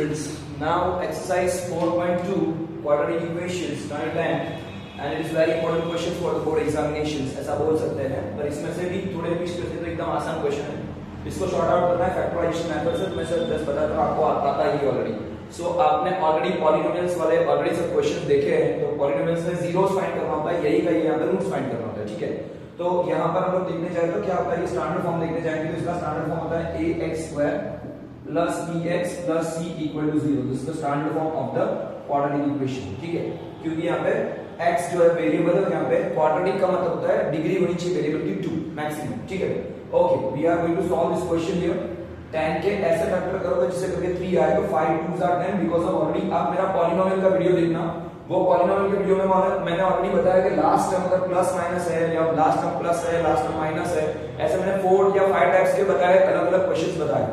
students, now exercise 4.2 quadratic equations 9 and it is very important question for the board examinations ऐसा बोल सकते हैं, पर इसमें से भी थोड़े ट्विस्ट करते तो एकदम आसान क्वेश्चन है। इसको शॉर्ट आउट करना है फैक्टराइजेशन मेथड से। मैं सर जस्ट बताता हूं, आपको आता ही ऑलरेडी। सो आपने ऑलरेडी पॉलिनोमियल्स वाले ऑलरेडी सब क्वेश्चंस देखे हैं। तो पॉलिनोमियल्स में जीरोस फाइंड करना होता है, यही का यहां पे रूट्स फाइंड करना होता है, ठीक है। तो यहां पर हम लोग देखने जाए तो क्या होता है, ये स्टैंडर्ड फॉर्म देखने जाएंगे तो इसका स्टैंडर्ड फॉर्म होता है ax² plus bx plus c equal to 0। This is the standard form of the quadratic equation, ठीक है। क्योंकि यहाँ पे x जो है वेरिएबल है, यहाँ पे क्वाड्रेटिक का मतलब होता है डिग्री होनी चाहिए वेरिएबल की 2 मैक्सिमम, ठीक है। Okay, we are going to solve this question here. 10 के ऐसे फैक्टर करोगे जिससे करके 3 आए तो 5 2s are 10 because of already आप मेरा पॉलिनोमियल का वीडियो देखना। वो पॉलिनोमियल के वीडियो में मैंने ऑलरेडी बताया कि लास्ट टर्म अगर प्लस माइनस है या लास्ट टर्म प्लस है लास्ट टर्म माइनस है, ऐसे मैंने 4 या 5 टाइप्स के बताए, अलग-अलग क्वेश्चंस बताए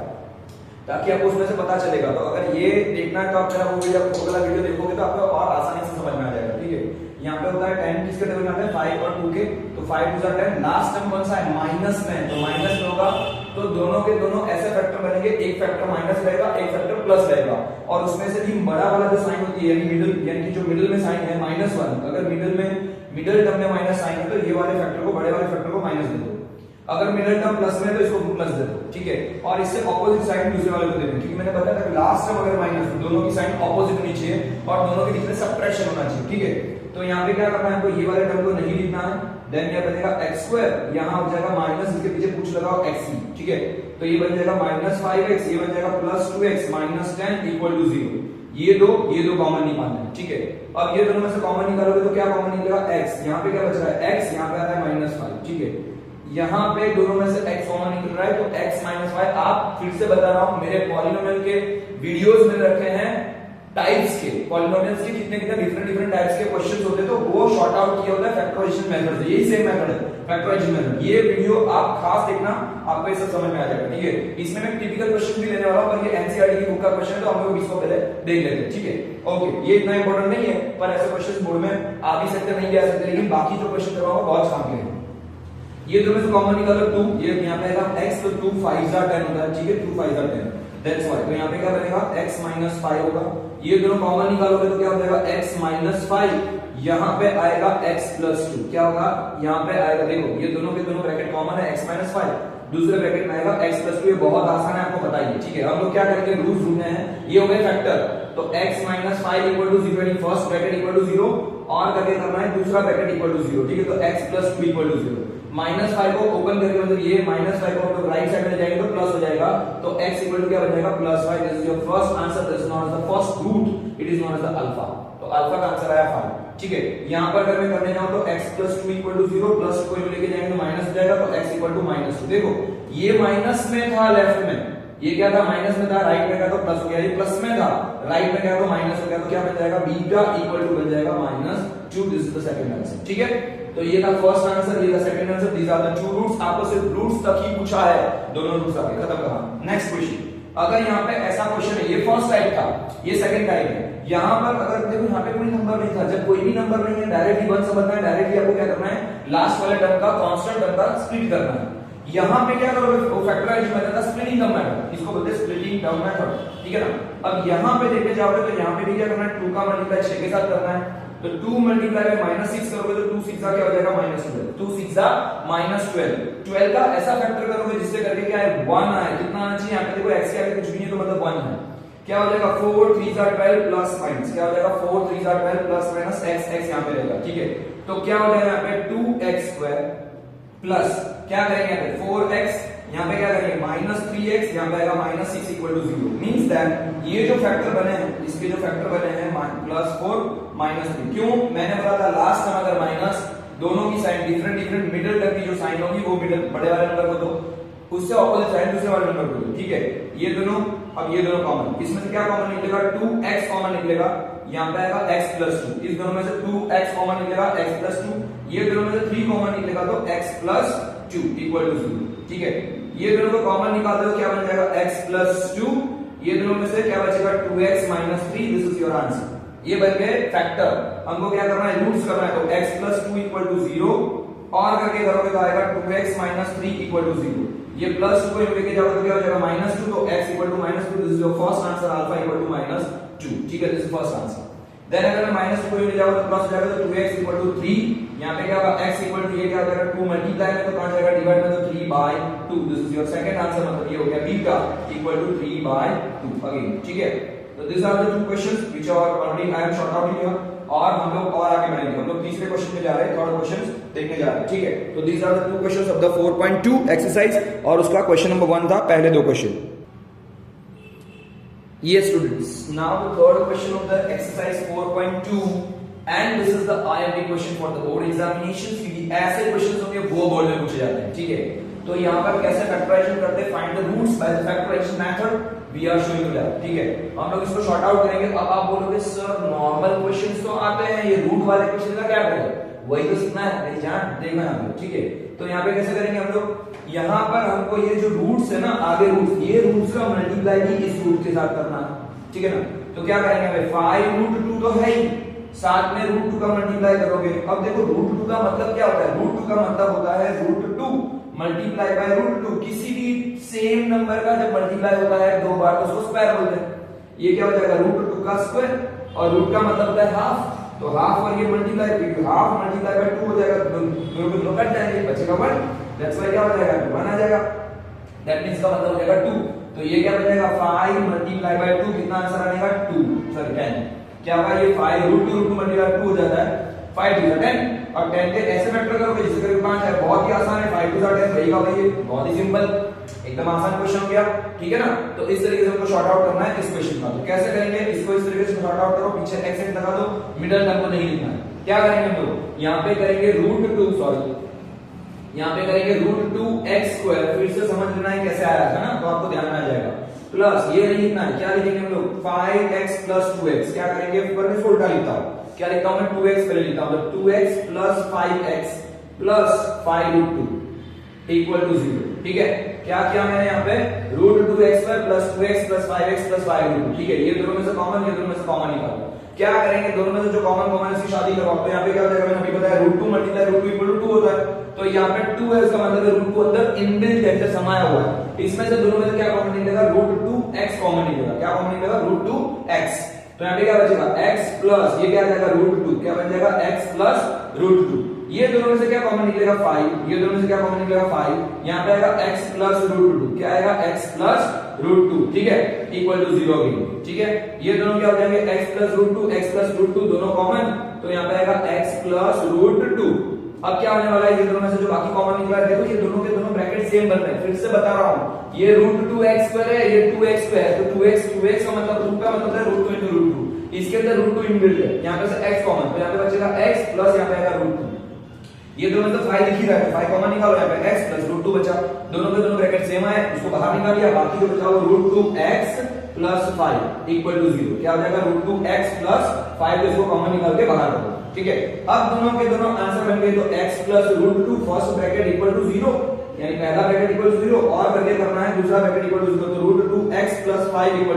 ताकि आपको उसमें से पता चलेगा। तो अगर ये देखना है तो आप मेरा वो वीडियो देखोगे तो आपको और आसानी से समझ में आ जाएगा, ठीक है। यहाँ पे होता है 10 किसके टेबल में आता है 5 और 2 के, तो 5 2 10। लास्ट टर्म कौन सा है माइनस में, तो माइनस में होगा तो दोनों के दोनों ऐसे फैक्टर बनेंगे, एक फैक्टर माइनस रहेगा एक फैक्टर प्लस रहेगा। और उसमें से भी बड़ा वाला जो साइन होती है यानी मिडिल, यानी कि जो मिडिल में साइन है -1, अगर मिडिल टर्म में माइनस साइन है तो ये वाले फैक्टर को, बड़े वाले फैक्टर को माइनस दे दो। अगर मिडिल टर्म प्लस में तो इसको प्लस दे दो, ठीक है। और इससे ऑपोजिट साइन दूसरे वाले को दे दो, क्योंकि मैंने बताया था कि लास्ट टर्म अगर माइनस दोनों की साइन ऑपोजिट होनी चाहिए और दोनों के बीच में सबट्रैक्शन होना चाहिए, ठीक है। तो यहाँ पे क्या करना है, तो ये वाले टर्म को नहीं लिखना है। देन क्या बनेगा x², यहाँ हो जाएगा माइनस, इसके पीछे कुछ लगाओ x, ठीक है। तो ये बन जाएगा -5x, ये बन जाएगा +2x -10 = 0। ये दो कॉमन निकालना है, ठीक है। अब ये दोनों में से कॉमन निकालोगे तो क्या कॉमन निकलेगा x। यहाँ पे क्या बच रहा है x, यहाँ पे आ रहा है -5, ठीक है। यहाँ पे दोनों में से x कॉमन निकल रहा है तो x -5। आप फिर से बता रहा हूं, मेरे पॉलिनोमियल के वीडियोस में रखे हैं टाइप्स के, पॉलिनोमियल्स के कितने डिफरेंट टाइप्स के क्वेश्चंस होते हैं, तो वो शॉर्ट आउट किया होता है फैक्टराइजेशन मेथड से। यही सेम मेथड है फैक्टराइजेशन मेथड। ये वीडियो आप खास देखना, आपको ये सब समझ में आ जाएगा, ठीक है। इसमें मैं टिपिकल क्वेश्चन भी लेने वाला हूं, पर ये एनसीईआरटी की बुक का क्वेश्चन है तो हम लोग इसको पहले देख लेते हैं, ठीक है। ओके, ये इतना इंपॉर्टेंट नहीं है, पर ऐसे क्वेश्चन बोर्ड में आ भी सकते नहीं भी आ सकते, लेकिन बाकी जो क्वेश्चन करवाऊंगा बहुत काम के हैं। ये दोनों से कॉमन निकालो 2, ये यहां पे आएगा x, तो 2 5s are 10 होता है, ठीक है। 2 5s are 10, दैट्स व्हाई। तो यहां पे क्या बनेगा x -5 होगा। ये दोनों कॉमन निकालोगे तो क्या हो जाएगा x -5, यहां पे आएगा x +2, क्या होगा यहां पे आएगा, देखो ये दोनों के दोनों ब्रैकेट कॉमन है, x -5 दूसरे ब्रैकेट में आएगा x +2। ये बहुत आसान है, आपको बताइए, ठीक है। हम लोग क्या करेंगे, रूट्स ढूंढने हैं, ये हो गए फैक्टर। तो x -5 = 0 यानी फर्स्ट ब्रैकेट = 0 और करके करना है दूसरा ब्रैकेट = 0, ठीक है। तो x +2 = 0। -5 को ओपन करके मतलब ये -5 को हम लोग राइट साइड में जाएंगे तो प्लस हो जाएगा, तो x = क्या बन जाएगा +5। This is your first answer, this is not the first root, it is not the alpha. तो अल्फा का आंसर आया 5, ठीक है। यहां पर अगर मैं करने जाऊं तो x +2 = 0, प्लस को लेके जाएंगे तो माइनस हो जाएगा, तो x = -2। देखो ये माइनस में था लेफ्ट में, ये क्या था माइनस में था, राइट में था तो प्लस हो गया। ये प्लस में था, राइट में गया तो माइनस हो गया, तो क्या बन जाएगा बीटा = बन जाएगा -2। This is the second answer, ठीक है। तो ये था फर्स्ट आंसर, ये था second answer. These are the two roots. आपको सिर्फ रूट्स तक ही पूछा है, दोनों रूट्स आगे खत्म करा। नेक्स्ट क्वेश्चन, अगर यहाँ पे ऐसा क्वेश्चन है, ये फर्स्ट टाइप था, ये सेकंड टाइप है। यहाँ पर अगर देखो यहाँ पे कोई नंबर नहीं था, जब कोई भी नंबर नहीं है डायरेक्टली 1 समझना है, डायरेक्टली आपको क्या करना है, लास्ट वाले टर्म का कांस्टेंट टर्म का स्प्लिट करना है। यहाँ पे क्या करोगे, वो फैक्टराइजेशन मेथड था, स्प्लिटिंग टर्म मेथड, इसको बोलते हैं स्प्लिटिंग टर्म मेथड, ठीक है ना। अब यहाँ पे देखने जाओगे तो यहाँ पे भी क्या करना है, 2 का मल्टीप्लाई 6 के साथ करना है। तो 2 मल्टीप्लाई में -6 करोगे तो 2 6 क्या हो जाएगा -12, 2 6 -12। 12 का ऐसा फैक्टर करोगे जिससे करके क्या है 1 आए। कितना आना चाहिए, यहाँ पे देखो x के आगे कुछ भी नहीं तो मतलब 1 है। क्या हो जाएगा 4 3 12 प्लस माइनस, क्या हो जाएगा 4 3 12 प्लस माइनस x यहाँ पे रहेगा, ठीक है। तो क्या हो जाएगा यहाँ पे 2x² प्लस क्या करेंगे यहाँ पे 4x, यहाँ पे क्या करेंगे -3x, यहाँ पे आएगा -6 = 0। मींस दैट ये जो फैक्टर बने हैं, इसके जो फैक्टर बने हैं +4 -3। क्यों, मैंने बोला था लास्ट टाइम अगर माइनस दोनों की साइन डिफरेंट मिडिल तक की जो साइन होगी वो मिडिल बड़े वाले नंबर को दो, उससे ऑपोजिट साइन दूसरे वाले नंबर को दो, ठीक है। ये दोनों, अब ये दोनों कॉमन, इसमें से क्या कॉमन निकलेगा 2x कॉमन निकलेगा, यहाँ पे आएगा x +2। इस दोनों में से 2x कॉमन निकलेगा, x +2। ये दोनों में से 3 कॉमन निकलेगा तो x +2 = 0, ठीक है। ये दोनों को कॉमन निकाल दो, क्या बन जाएगा x +2। ये दोनों में से क्या बचेगा 2x - 3, this is your answer. ये बन गए फैक्टर। हमको क्या करना है, रूट्स करना है, तो x +2 = 0 और करके करोगे तो आएगा 2x - 3 = 0। ये प्लस 2 को यहां लेके जाओगे तो क्या हो जाएगा -2, तो x equal to -2, this is your first answer, alpha equal to -2, ठीक है, this is first answer. Then अगर मैं -2 को ले जाऊंगा तो प्लस हो जाएगा, तो 2x इक्वल टू 3, यहां पे क्या होगा x इक्वल टू ये क्या हो जाएगा 2 मल्टीप्लाई में तो कहां जाएगा डिवाइड में, तो 3/2, this is your second answer, मतलब ये हो गया बीटा इक्वल टू 3/2 अगेन, ठीक है। तो this are the two questions which are already I have short out here, और हम लोग और आगे बढ़ेंगे, हम लोग तीसरे क्वेश्चन में जा रहे हैं, थर्ड क्वेश्चन देखने जा रहे हैं, ठीक है। तो these are the two questions of the 4.2 exercise, और उसका क्वेश्चन नंबर 1 था, पहले दो question. Yes students, now the third question of the exercise 4.2 and this is the IMP question for the board examinations, क्योंकि ऐसे क्वेश्चंस होंगे वो board में पूछे जाते हैं, ठीक है। तो यहाँ पर कैसे फैक्टराइजेशन करते हैं, find the roots by the factorisation method, we are showing you that, ठीक है। हम लोग इसको शॉर्ट आउट करेंगे। अब आप बोलोगे सर नॉर्मल क्वेश्चंस तो आते हैं, ये रूट वाले क्वेश्चन का क्या करें, वही तो सीखना है, मेरी जान देखना है हम लोग, ठीक है। तो यहाँ पे कैसे करेंगे हम लोग, यहाँ पर हमको ये जो रूट्स है ना, आगे रूट्स, ये रूट्स का मल्टीप्लाई भी इस रूट के साथ करना है, ठीक है ना। तो क्या करेंगे हमें, 5√2 तो है ही, साथ में √2 का मल्टीप्लाई करोगे। अब देखो √2 का मतलब क्या होता है, √2 का मतलब होता है √2 मल्टीप्लाई बाय √2, किसी भी सेम नंबर का जब मल्टीप्लाई होता है दो बार तो उसको स्क्वायर बोलते हैं। ये क्या हो जाएगा √2 का स्क्वायर, और रूट का मतलब होता है हाफ, तो हाफ और ये मल्टीप्लाई, क्योंकि हाफ मल्टीप्लाई बाय 2 हो जाएगा, दोनों को दोनों कट जाएंगे, बचेगा 1, दैट्स व्हाई क्या हो जाएगा 1 आ जाएगा, दैट मींस का मतलब हो जाएगा 2। तो ये क्या बचेगा 5 मल्टीप्लाई बाय 2, कितना आंसर आएगा 2, सॉरी 10, क्या होगा ये 5√2 मल्टीप्लाई 2 हो जाता है 5 2 10, और 10 के ऐसे फैक्टर करोगे जिससे करीब 5 है, बहुत ही आसान है, 5 2 10 रहेगा भाई, ये बहुत ही सिंपल एकदम आसान क्वेश्चन हो गया, ठीक है ना। तो इस तरीके से हमको शॉर्ट आउट करना है इस क्वेश्चन का। तो कैसे करेंगे इसको, इस तरीके से शॉर्ट आउट करो, पीछे x x लगा दो, मिडिल टर्म को नहीं लिखना है। क्या करेंगे हम लोग, यहाँ पे करेंगे √2, सॉरी यहाँ पे करेंगे √2x², फिर से समझ लेना है कैसे आया था ना, तो आपको ध्यान में आ जाएगा। प्लस ये नहीं लिखना है, क्या लिखेंगे हम लोग 5x + 2x, क्या करेंगे ऊपर में उल्टा लिखता हूं, क्या लिखता हूं मैं 2x पहले लिखता हूं, तो 2x + 5x + 5√2 = 0, ठीक है। क्या किया मैंने यहाँ पे √2x² + 2x + 5x + 5√2, ठीक है। ये दोनों में से कॉमन, ये दोनों में से कॉमन निकालो। क्या करेंगे, दोनों में से जो कॉमन कॉमन इसकी शादी करवाओ, तो यहाँ पे क्या हो जाएगा, मैंने अभी बताया √2 × √2 = 2 होता है, तो यहाँ पे 2 है, इसका मतलब है रूट को अंदर इनबिल्ट है, समाया हुआ है। इसमें से दोनों में से क्या कॉमन निकलेगा, √2x कॉमन निकलेगा, क्या कॉमन निकलेगा √2x, तो यहाँ पे क्या बचेगा x प्लस ये क्या आ जाएगा √2, क्या बन जाएगा x + √2, ये दोनों में से क्या कॉमन निकलेगा 5, ये दोनों में से क्या कॉमन निकलेगा 5, यहाँ पे आएगा x + √2, क्या आएगा x + √2, ठीक है, = 0 अगेन, ठीक है। ये दोनों क्या हो जाएंगे x + √2, x + √2 दोनों कॉमन, तो यहाँ पे आएगा x + √2। अब क्या होने वाला है, ये दोनों में से जो बाकी कॉमन निकला है, देखो ये दोनों के दोनों ब्रैकेट सेम बन रहे हैं, फिर से बता रहा हूं, ये √2x² है, ये 2x² है, तो 2x का मतलब रूट का मतलब है √2 × √2, इसके अंदर √2 इनबिल्ट है, यहाँ पे से x कॉमन, तो यहाँ पे बचेगा x प्लस यहाँ पे आएगा √2, ये दोनों में से 5 लिख ही रहा है, 5 कॉमन निकालो, यहाँ पे x + √2 बचा, दोनों के दोनों ब्रैकेट सेम आए, उसको बाहर निकाल लिया, बाकी जो बचा वो √2x + 5 = 0, क्या हो जाएगा √2x + 5, इसको कॉमन निकाल के बाहर करो, ठीक है। अब दोनों के दोनों आंसर बन गए, तो x + √2 फर्स्ट ब्रैकेट = 0, यानी पहला ब्रैकेट = 0, और करके करना है दूसरा ब्रैकेट = 0, तो √2x + 5 =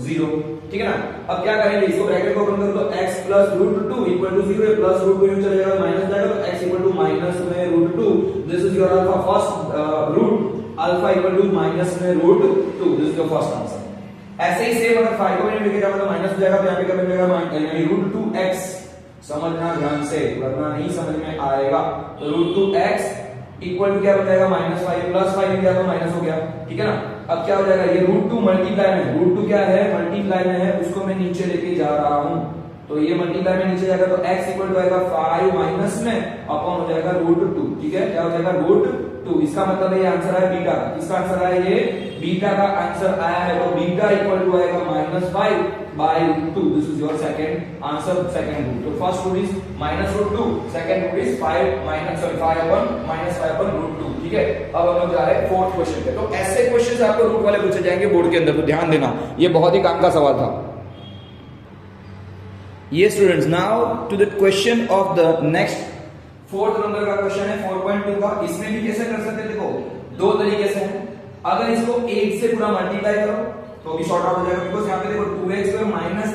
0, ठीक है ना। अब क्या करेंगे, इसको ब्रैकेट को ओपन करो, तो x + √2 = 0, प्लस √2 यूं चले जाएगा, माइनस जाएगा, तो x = -√2, this is your alpha first root, alpha = -√2, this is your first answer. ऐसे ही सेम अगर 5 को भी लेके जाओगे तो माइनस हो जाएगा, तो यहाँ पे क्या बन जाएगा, यानी √2x, समझना ध्यान से, वरना नहीं समझ में आएगा। तो √2x = क्या बन जाएगा -5 + 5 किया तो माइनस हो गया, ठीक है ना। अब क्या हो जाएगा, ये √2 मल्टीप्लाई में, √2 क्या है मल्टीप्लाई में है, उसको मैं नीचे लेके जा रहा हूं, तो ये मल्टीप्लाई में नीचे जाएगा, तो x = आएगा 5 माइनस में अपॉन हो जाएगा √2, ठीक है, क्या हो जाएगा √2, इसका मतलब है ये आंसर है बीटा का, किसका आंसर आया, ये बीटा का आंसर आया है, तो बीटा = आएगा -5/√2, this is your second answer, second root. तो first root is -√2, second root is 5/-5/√2, ठीक है। अब हम लोग जा रहे हैं फोर्थ क्वेश्चन पे। तो ऐसे क्वेश्चंस आपको रूट वाले पूछे जाएंगे बोर्ड के अंदर, तो ध्यान देना, ये बहुत ही काम का सवाल था। ये students, now to the question of the next, fourth number का क्वेश्चन है 4.2 का। इसमें भी कैसे कर सकते हैं, देखो दो तरीके से है। अगर इसको 8 से पूरा मल्टीप्लाई करो तो भी शॉर्ट आउट हो जाएगा, बिकॉज़ यहां पे देखो 2x -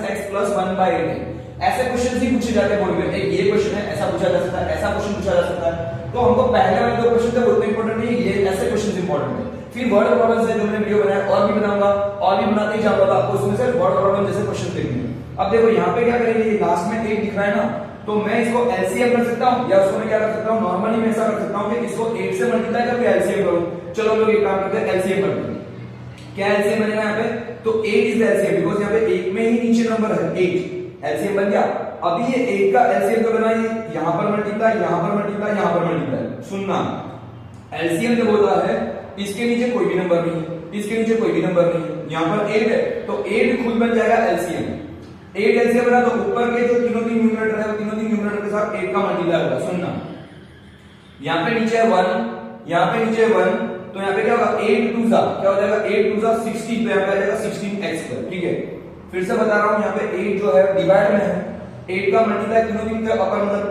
x + 1/8 है। ऐसे क्वेश्चंस ही पूछे जाते हैं बोर्ड में, एक ये क्वेश्चन है, ऐसा पूछा जा सकता है, ऐसा क्वेश्चन पूछा जा सकता है। तो हमको पहले वाले दो क्वेश्चन थे वो इतना इंपॉर्टेंट नहीं है, ये ऐसे क्वेश्चंस इंपॉर्टेंट है। फिर वर्ड प्रॉब्लम से जो मैंने वीडियो बनाया और भी बनाऊंगा और भी बनाते ही जाऊंगा, तो आपको उसमें से वर्ड प्रॉब्लम जैसे क्वेश्चन देखने। अब देखो यहाँ पे क्या करेंगे, ये लास्ट में 8 दिख रहा है ना, तो मैं इसको एलसीएम कर सकता हूँ या उसको मैं क्या कर सकता हूँ, नॉर्मली मैं ऐसा कर सकता हूँ कि इसको 8 से मल्टीप्लाई करके एलसीएम करूँ। चलो हम लोग एक काम करते हैं, एलसीएम करते हैं। क्या एलसीएम बनेगा यहाँ पे, तो 8 इज द एलसीएम, बिकॉज़ यहाँ पे 1 में ही नीचे नंबर है 8, एलसीएम बन गया। अभी ये 8 का एलसीएम तो बना, ये यहां पर मल्टीप्लाई, यहां पर मल्टीप्लाई, यहां पर मल्टीप्लाई। सुनना, एलसीएम जब होता है इसके नीचे कोई भी नंबर नहीं है, इसके नीचे कोई भी नंबर नहीं है, यहां पर 8 है तो 8 खुद बन जाएगा एलसीएम। 8 एलसीएम बना तो ऊपर के जो तीनों तीन न्यूमरेटर है वो तीनों तीन न्यूमरेटर के साथ 8 का मल्टीप्लाई होगा। सुनना, यहां पे नीचे है 1, यहां पे नीचे है 1, तो यहां पे क्या होगा, 8 2 जा क्या हो जाएगा, 8 2 जा 16, तो यहां पे आ जाएगा 16x²। ठीक है, फिर से बता रहा हूं, यहां पे 8 जो है डिवाइड में है, 8 का मल्टीप्लाई तीनों दिन के अपर मतलब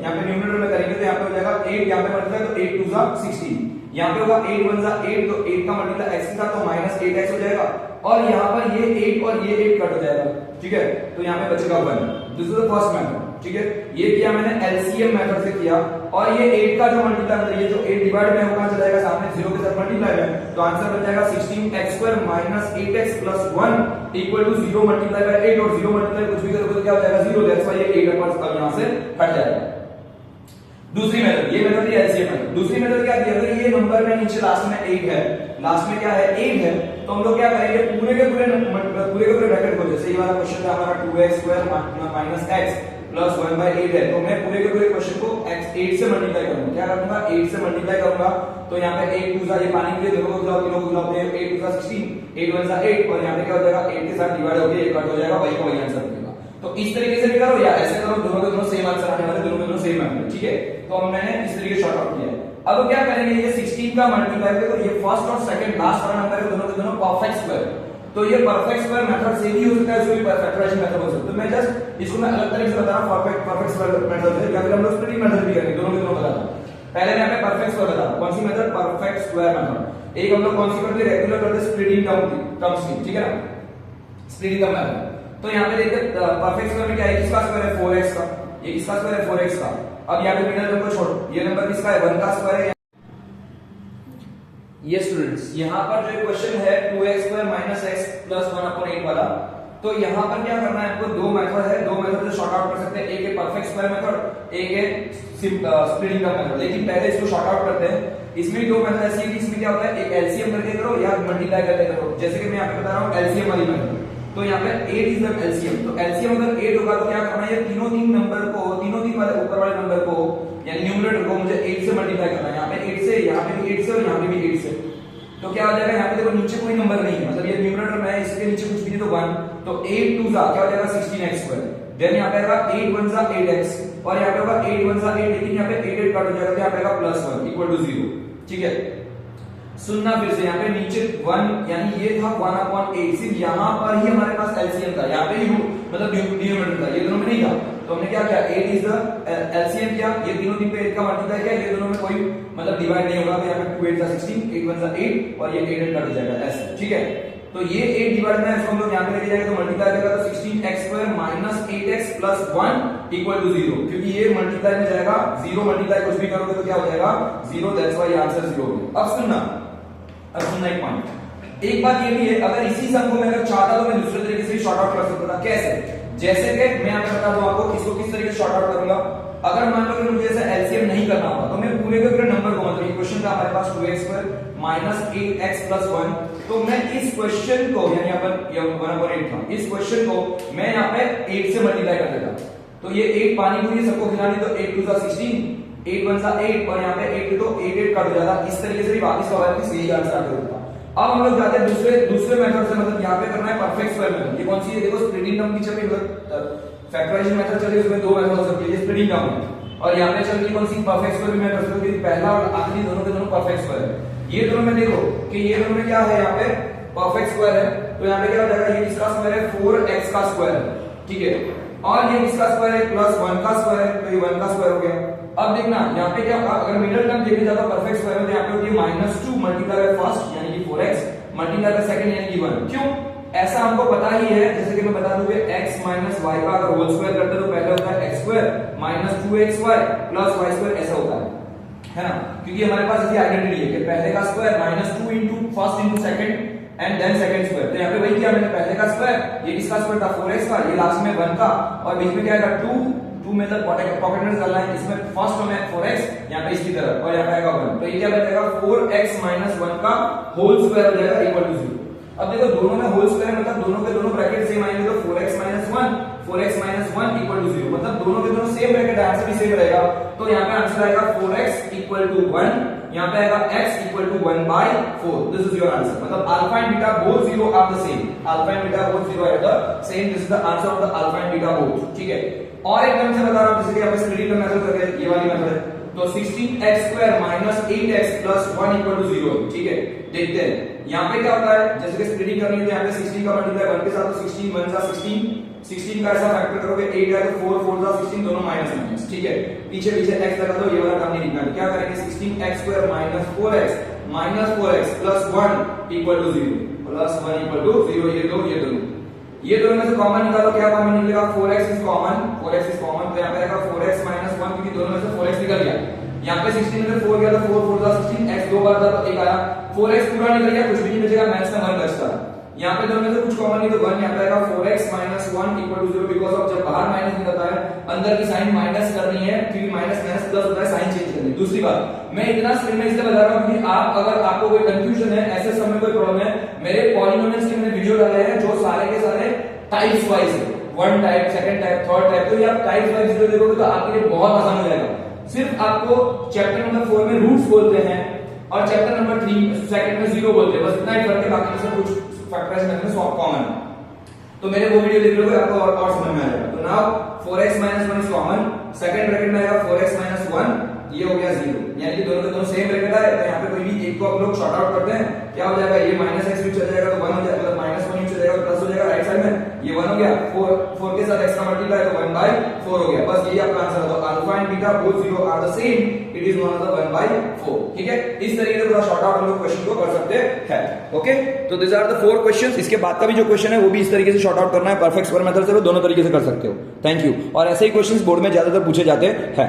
यहां पे न्यूमरेटर में करेंगे तो यहां पे हो जाएगा 8, यहां पे मल्टीप्लाई तो 8 2 जा 16, यहां पे होगा 8 1 जा 8, तो 8 का मल्टीप्लाई x के साथ तो -8x हो जाएगा, और यहां पर ये 8 और ये 8 कट हो जाएगा। ठीक है, तो यहां पे बचेगा 1। This is the first method. ठीक है, ये किया मैंने एलसीएम मेथड से किया, और ये 8 का जो मल्टीप्लाई मतलब ये जो 8 डिवाइड में होगा चला जाएगा सामने 0 के साथ मल्टीप्लाई में, तो आंसर बन जाएगा 16x² - 8x + 1 = 0 मल्टीप्लाई बाय 8, और 0 मल्टीप्लाई कुछ भी करोगे तो क्या हो जाएगा 0, दैट्स व्हाई ये 8 अब यहां से हट जाएगा। दूसरी मेथड, ये मेथड है एलसीएम मेथड। दूसरी मेथड क्या है, अगर ये नंबर में नीचे लास्ट में 8 है, लास्ट में क्या है 8 है, तो हम लोग क्या करेंगे, पूरे के पूरे ब्रैकेट को, जैसे ये वाला क्वेश्चन था हमारा 2x² - x + 1/8 है, तो मैं पूरे के पूरे क्वेश्चन को x 8 से मल्टीप्लाई करूंगा। क्या करूंगा, 8 से मल्टीप्लाई करूंगा, तो यहाँ पे 8 2 जा ये पानी के लिए दोनों को मिलाओ, तीनों को मिलाओ, 8 2 जा 16, 8 1 जा 8, और यहाँ पे क्या हो जाएगा 8 के साथ डिवाइड होकर 1 कट हो जाएगा, वही का वही आंसर मिलेगा। तो इस तरीके से भी करो या ऐसे करो, दोनों के दोनों सेम आंसर आने वाले, दोनों के दोनों सेम आंसर। ठीक है, तो मैंने इस तरीके शॉर्ट आउट किया है। अब क्या करेंगे, ये 16 का मल्टीप्लाई करेंगे, तो ये फर्स्ट और सेकंड लास्ट वाला नंबर है, दोनों के दोनों परफेक्ट स्क्वायर, तो ये परफेक्ट स्क्वायर मेथड से भी हो सकता है, इसको भी फैक्टराइजेशन मेथड हो सकता है। तो मैं जस्ट इसको मैं अलग तरीके से बता रहा हूं, परफेक्ट स्क्वायर मेथड से, या फिर हम लोग स्प्लिटिंग मेथड भी करेंगे, दोनों के दोनों बता रहा हूं। पहले मैं यहाँ पे परफेक्ट स्क्वायर बता रहा हूं, कौन सी मेथड, परफेक्ट स्क्वायर मेथड। एक हम लोग कौन सी करते हैं, रेगुलर करते हैं स्प्लिटिंग टर्म्स की। ठीक है ना, स्प्लिटिंग टर्म मेथड। तो यहाँ पे देखिए परफेक्ट स्क्वायर में क्या है, किसका स्क्वायर है 4x का, ये किसका स्क्वायर है 4x का। अब यहाँ पे मिडिल नंबर छोड़ो, ये नंबर किसका है 1 का स्क्वायर है। ये स्टूडेंट्स यहाँ पर जो क्वेश्चन है 2x² - x + 1/8 वाला, तो यहाँ पर क्या करना है आपको, दो मेथड है, दो मेथड से शॉर्ट आउट कर सकते हैं, एक है परफेक्ट स्क्वायर मेथड, एक है स्प्लिटिंग टर्म मेथड। लेकिन पहले इसको शॉर्ट आउट करते हैं। इसमें दो मेथड ऐसी है कि इसमें क्या होता है, एक एलसीएम करके करो या मल्टीप्लाई करके करो। जैसे कि मैं यहाँ पे बता रहा हूँ एलसीएम वाली मेथड, तो यहाँ पे 8 इज द एलसीएम, तो एलसीएम अगर 8 होगा तो क्या करना है, तीनों तीन नंबर को, तीनों तीन वाले ऊपर वाले नंबर को यानी न्यूमरेटर को मुझे 8 से मल्टीप्लाई करना है। यहाँ पे 8 से, यहाँ पे भी 8 से और यहाँ पे भी 8 से, तो क्या हो जाएगा, यहाँ पे देखो नीचे कोई नंबर नहीं है, मतलब ये न्यूमरेटर में है, इसके नीचे कुछ भी नहीं, तो 1, तो 8 2 जा क्या हो जाएगा 16x², देन यहाँ पे आएगा 8 1 जा 8x, और यहाँ पे होगा 8 1 जा 8, लेकिन यहाँ पे 8 8 कट हो जाएगा, तो यहाँ पे आएगा +1 = 0। ठीक है, सुनना फिर से, यहाँ पे नीचे 1 यानी ये था 1/8, सिर्फ यहाँ पर ही हमारे पास एलसीएम था, यहाँ पे ही मतलब डिनोमिनेटर था, ये दोनों में नहीं था। तो हमने क्या किया, 8 इज द एलसीएम किया, ये तीनों दिन पे 8 का मल्टीप्लाई किया, ये दोनों में कोई मतलब डिवाइड नहीं होगा, तो यहाँ पे 2 8 जा 16, 8 1 जा 8, और ये 8 8 कट हो जाएगा ऐसे। ठीक है, तो ये 8 डिवाइड में इसको हम लोग यहाँ पे लेके जाएंगे, तो मल्टीप्लाई करेगा तो 16x² - 8x + 1 = 0, क्योंकि ये मल्टीप्लाई में जाएगा, 0 मल्टीप्लाई कुछ भी करोगे तो क्या हो जाएगा 0, दैट्स व्हाई आंसर 0 होगा। अब सुनना एक पॉइंट, एक बात ये भी है, अगर इसी सम को मैं अगर चाहता तो मैं दूसरे तरीके से शॉर्ट आउट कर सकता था। कैसे, जैसे कि मैं आपको बता दूं आपको इसको किस तरीके से शॉर्ट आउट करूंगा। अगर मान लो कि मुझे ऐसा एलसीएम नहीं करना होगा, तो मैं पूरे के पूरे नंबर को, मतलब ये क्वेश्चन था हमारे पास 2x² - 8x + 1, तो मैं इस क्वेश्चन को यानी अपन 1/8 था, इस क्वेश्चन को मैं यहाँ पे 8 से मल्टीप्लाई कर देता, तो ये 8 पानी पूरी सबको खिलानी, तो 8 2 जा 16, 8 1 जा 8, और यहाँ पे 8 तो 8 8 कट हो जाता। इस तरीके से वापस का वापस यही आंसर आता होगा। अब हम लोग जाते हैं दूसरे मेथड से, मतलब यहाँ पे करना है परफेक्ट स्क्वायर मेथड। ये कौन सी है, देखो स्प्लिटिंग टर्म की चल रही है, फैक्टराइजेशन मेथड चल रही है, उसमें दो मेथड हो सकते हैं, ये स्प्लिटिंग टर्म है, और यहाँ पे चल रही कौन सी, परफेक्ट स्क्वायर में कर सकते हो, पहला और आखिरी दोनों के दोनों परफेक्ट स्क्वायर है। ये दोनों में देखो कि ये दोनों में क्या है, यहाँ पे परफेक्ट स्क्वायर है, तो यहाँ पे क्या हो जाएगा, ये किसका स्क्वायर है 4x का स्क्वायर है। ठीक है, और ये किसका स्क्वायर है +1 का स्क्वायर है, तो ये 1 का स्क्वायर हो गया। अब देखना यहाँ पे क्या, अगर मिडिल टर्म देखने जाता परफेक्ट स्क्वायर में, तो यहाँ पे होती है -2 मल्टीप्लाई बाय फर्स्ट यानी कि 4x मल्टीप्लाई बाय सेकंड यानी कि 1। क्यों, ऐसा हमको पता ही है, जैसे कि मैं बता दूं कि x - y का अगर होल स्क्वायर करते तो पहले होता है x² - 2xy + y² ऐसा होता है। है ना, क्योंकि हमारे पास ऐसी आइडेंटिटी है कि पहले का square -2 into first into second and then second square. तो यहाँ पे वही किया मैंने, पहले का स्क्वायर, ये किसका स्क्वायर था 4x का, ये लास्ट में 1 का, और बीच में क्या आएगा 2 में पॉकेट में डालना है, इसमें फर्स्ट में 4x, यहाँ पे इसकी तरफ, और यहाँ पे आएगा 1। तो ये क्या बन जाएगा 4x - 1 का होल स्क्वायर हो जाएगा इक्वल टू 0। अब देखो दोनों में होल स्क्वायर मतलब दोनों के दोनों ब्रैकेट सेम आएंगे, तो 4x - 1 इक्वल टू 0, मतलब दोनों के दोनों सेम ब्रैकेट, आंसर भी सेम रहेगा। तो यहाँ पे आंसर आएगा 4x इक्वल टू 1, यहाँ पे आएगा x equal to 1/4। This is your answer, मतलब alpha and beta both zero are the same, alpha and beta both zero are the same. This is the answer of the alpha and beta both, ठीक है। और एक term से बता रहा हूं, जैसे कि आप स्प्लिटिंग का मेथड करके, ये वाली मेथड है, तो 16x² - 8x + 1 इक्वल टू 0, ठीक है। देखते हैं यहाँ पे क्या होता है, जैसे कि स्प्लिटिंग करनी है तो यहाँ पे 16 का मल्टीप्लाई 1 के साथ, तो 16 1 सा 16 का ऐसा फैक्टर करोगे, 8 है तो 4 4 सा 16, दोनों माइनस, ठीक है। पीछे x लगा दो, ये वाला काम नहीं लिखना है। क्या करेंगे 16x² - 4x + 1 equal to 0, plus 1 equal to 0। ये दोनों में से कॉमन निकालो, क्या कॉमन निकलेगा 4x इज कॉमन, तो यहाँ पे आएगा 4x - 1, क्योंकि दोनों में से 4x निकल गया। यहाँ पे 16 में 4 गया तो 4 4 सा 16, x 2 बार था तो 1 आया, 4x पूरा निकल गया, कुछ भी नहीं बचेगा, मैथ्स में 1 बचता है। यहाँ पे दोनों में से कुछ कॉमन नहीं, तो 1 यहाँ पे आएगा 4x - 1 equal to 0, because of जब बाहर माइनस निकलता है, अंदर की साइन माइनस करनी है, क्योंकि माइनस प्लस होता है, साइन चेंज करनी है। दूसरी बात, मैं इतना स्क्रीन में इसलिए बता रहा हूं क्योंकि आपको कोई कंफ्यूजन है, ऐसे समय कोई प्रॉब्लम है, मेरे पॉलिनोमियल्स के मैंने वीडियो डाले हैं जो सारे के सारे टाइप्स वाइज है, 1 type, second type, third type, तो ये आप टाइप्स वाइज वीडियो देखोगे तो आपके लिए बहुत आसान हो जाएगा। सिर्फ आपको चैप्टर नंबर 4 में रूट्स बोलते हैं और चैप्टर नंबर 3 सेकंड में 0 बोलते हैं, बस इतना ही फर्क है, बाकी में सब कुछ फैक्टराइज मेथड में कॉमन है। तो मेरे वो वीडियो देख लोगे, आपको और समझ में आ जाएगा। तो now 4x - 1 is common, second bracket में आएगा 4x - 1, ये हो गया 0, यानी कि दोनों के दोनों सेम ब्रैकेट है। तो यहाँ पे कोई भी एक को आप लोग शॉर्ट आउट करते हैं, क्या हो जाएगा, ये -x भी चल जाएगा तो 1 हो जाएगा, मतलब -1 भी चल जाएगा प्लस हो जाएगा राइट साइड में, ये 1 हो गया, 4 के साथ x का मल्टीप्लाई तो 1/4 हो गया। बस यही आपका आंसर है। तो alpha and beta both zero are the same, it is known as 1/4, ठीक है। इस तरीके से पूरा शॉर्ट आउट हम लोग क्वेश्चन को कर सकते हैं, ओके। तो दिस आर द 4 क्वेश्चंस। इसके बाद का भी जो क्वेश्चन है वो भी इस तरीके से शॉर्ट आउट करना है, परफेक्ट स्क्वायर मेथड से, दोनों तरीके से कर सकते हो। Thank you. और ऐसे ही क्वेश्चंस बोर्ड में ज्यादातर पूछे जाते हैं।